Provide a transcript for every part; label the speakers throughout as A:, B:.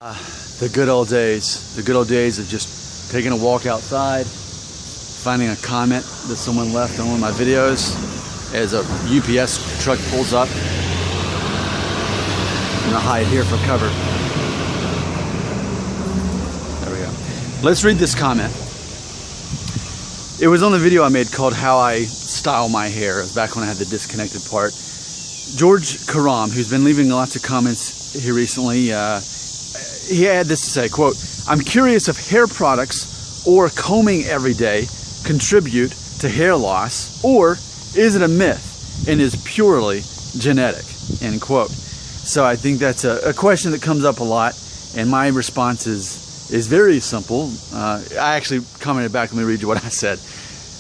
A: The good old days. The good old days of just taking a walk outside, finding a comment that someone left on one of my videos as a UPS truck pulls up. I'm gonna hide here for cover. There we go. Let's read this comment. It was on the video I made called How I Style My Hair. It was back when I had the disconnected part. George Karam, who's been leaving lots of comments here recently, he had this to say, quote, "I'm curious if hair products or combing every day contribute to hair loss, or is it a myth and is purely genetic," end quote. So I think that's a question that comes up a lot, and my response is very simple. I actually commented back. Let me read you what I said.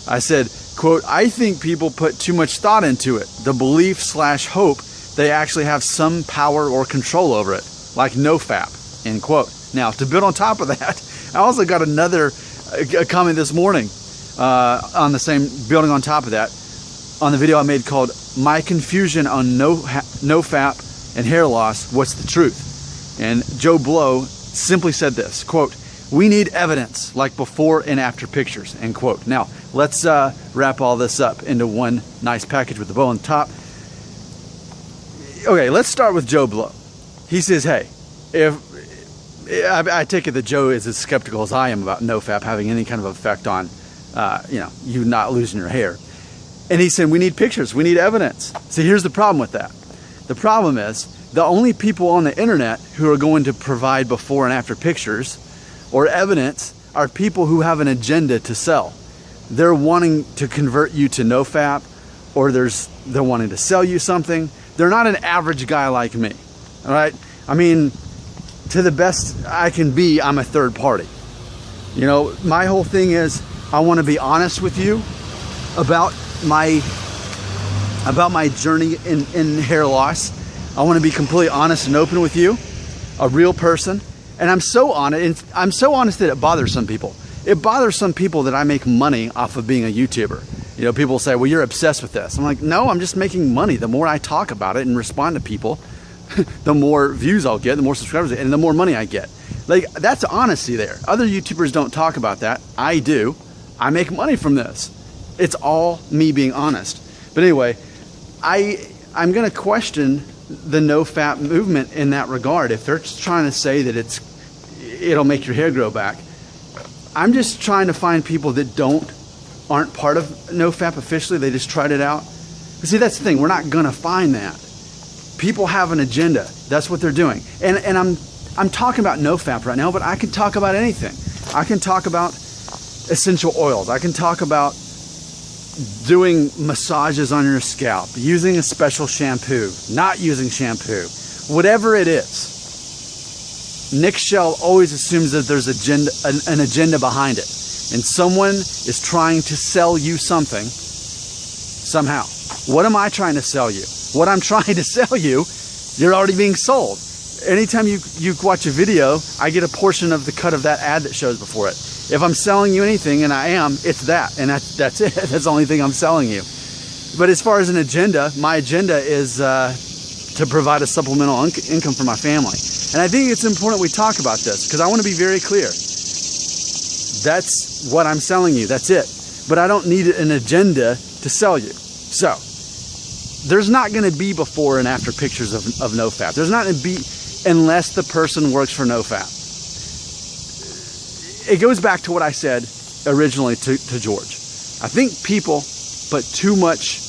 A: I said, quote, "I think people put too much thought into it, the belief/hope they actually have some power or control over it, like NoFap," end quote. Now, to build on top of that, I also got another comment this morning on the same, building on top of that, on the video I made called My Confusion on NoFap and Hair Loss, What's the Truth? And Joe Blow simply said this, quote, "We need evidence like before and after pictures," end quote. Now, let's wrap all this up into one nice package with the bow on top. Okay, let's start with Joe Blow. He says, hey, if I take it that Joe is as skeptical as I am about NoFap having any kind of effect on, you not losing your hair. And he said, we need pictures, we need evidence. See, here's the problem with that. The problem is the only people on the internet who are going to provide before and after pictures or evidence are people who have an agenda to sell. They're wanting to convert you to NoFap, or they're wanting to sell you something. They're not an average guy like me, all right? I mean, to the best I can be, I'm a third party. You know, my whole thing is I want to be honest with you about my journey in hair loss. I want to be completely honest and open with you, a real person. And I'm so honest, and I'm so honest that it bothers some people. It bothers some people that I make money off of being a YouTuber. You know, people say, well, you're obsessed with this. I'm like, no, I'm just making money. The more I talk about it and respond to people, the more views I'll get, the more subscribers, and the more money I get. Like, that's honesty there. Other YouTubers don't talk about that. I do. I make money from this. It's all me being honest. But anyway, I'm going to question the NoFap movement in that regard. If they're trying to say that it'll make your hair grow back, I'm just trying to find people that aren't part of NoFap officially. They just tried it out. But see, that's the thing. We're not going to find that. People have an agenda. That's what they're doing. And I'm talking about NoFap right now, but I can talk about anything. I can talk about essential oils. I can talk about doing massages on your scalp, using a special shampoo, not using shampoo, whatever it is. Nick Shell always assumes that there's an agenda behind it, and someone is trying to sell you something somehow. What am I trying to sell you? What I'm trying to sell you, you're already being sold. Anytime you watch a video, I get a portion of the cut of that ad that shows before it. If I'm selling you anything, and I am, it's that, and that's it. That's the only thing I'm selling you. But as far as an agenda, my agenda is to provide a supplemental income for my family. And I think it's important we talk about this, because I want to be very clear. That's what I'm selling you, that's it. But I don't need an agenda to sell you. So, there's not going to be before and after pictures of NoFap. There's not going to be, unless the person works for NoFap. It goes back to what I said originally to George. I think people put too much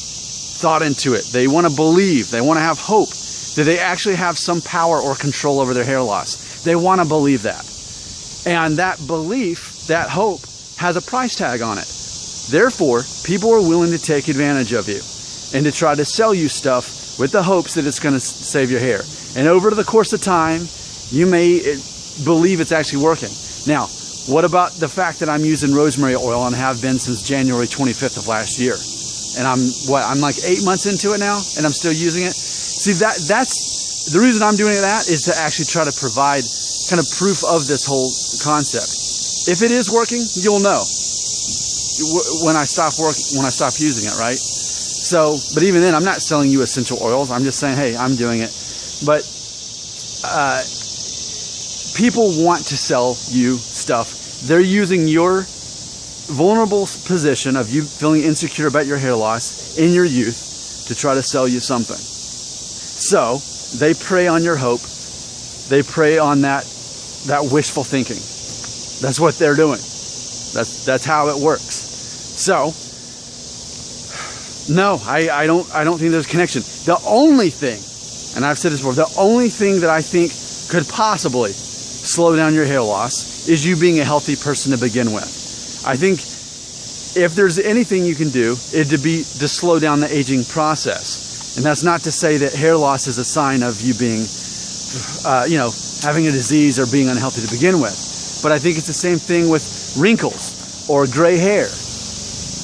A: thought into it. They want to believe, they want to have hope that they actually have some power or control over their hair loss. They want to believe that. And that belief, that hope, has a price tag on it. Therefore, people are willing to take advantage of you and to try to sell you stuff with the hopes that it's going to save your hair. And over the course of time, you may believe it's actually working. Now, what about the fact that I'm using rosemary oil and have been since January 25th of last year? And I'm like 8 months into it now, and I'm still using it. See, that's the reason I'm doing that, is to actually try to provide kind of proof of this whole concept. If it is working, you'll know when I stop using it, right? So, but even then, I'm not selling you essential oils. I'm just saying, hey, I'm doing it. But people want to sell you stuff. They're using your vulnerable position of you feeling insecure about your hair loss in your youth to try to sell you something. So they prey on your hope. They prey on that wishful thinking. That's what they're doing. That's how it works. So no, I don't think there's a connection. The only thing, and I've said this before, the only thing that I think could possibly slow down your hair loss is you being a healthy person to begin with. I think if there's anything you can do, it'd be to slow down the aging process. And that's not to say that hair loss is a sign of you being, having a disease or being unhealthy to begin with. But I think it's the same thing with wrinkles or gray hair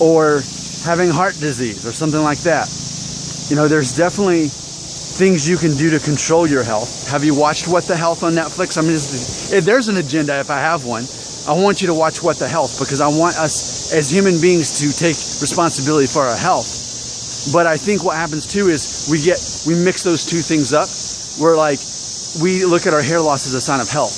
A: or having heart disease or something like that. There's definitely things you can do to control your health. Have you watched What the Health on Netflix? I mean, if there's an agenda, if I have one, I want you to watch What the Health, because I want us as human beings to take responsibility for our health. But I think what happens too is we mix those two things up. We look at our hair loss as a sign of health,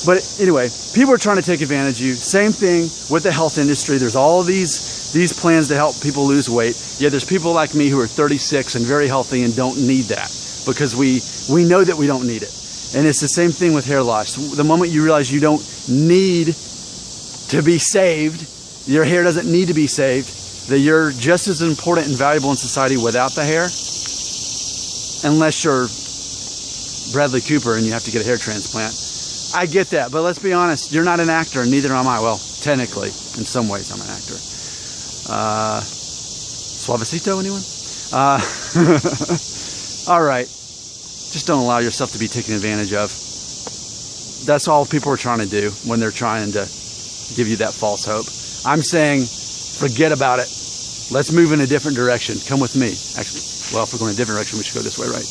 A: But anyway, people are trying to take advantage of you. Same thing with the health industry. There's all of these plans to help people lose weight. Yeah, there's people like me who are 36 and very healthy and don't need that, because we know that we don't need it. And it's the same thing with hair loss. The moment you realize you don't need to be saved, your hair doesn't need to be saved, that you're just as important and valuable in society without the hair, unless you're Bradley Cooper and you have to get a hair transplant. I get that, but let's be honest, you're not an actor, and neither am I. Well, technically, in some ways, I'm an actor. Suavecito, anyone? All right. Just don't allow yourself to be taken advantage of. That's all people are trying to do when they're trying to give you that false hope. I'm saying, forget about it. Let's move in a different direction. Come with me. Actually, well, if we're going in a different direction, we should go this way, right?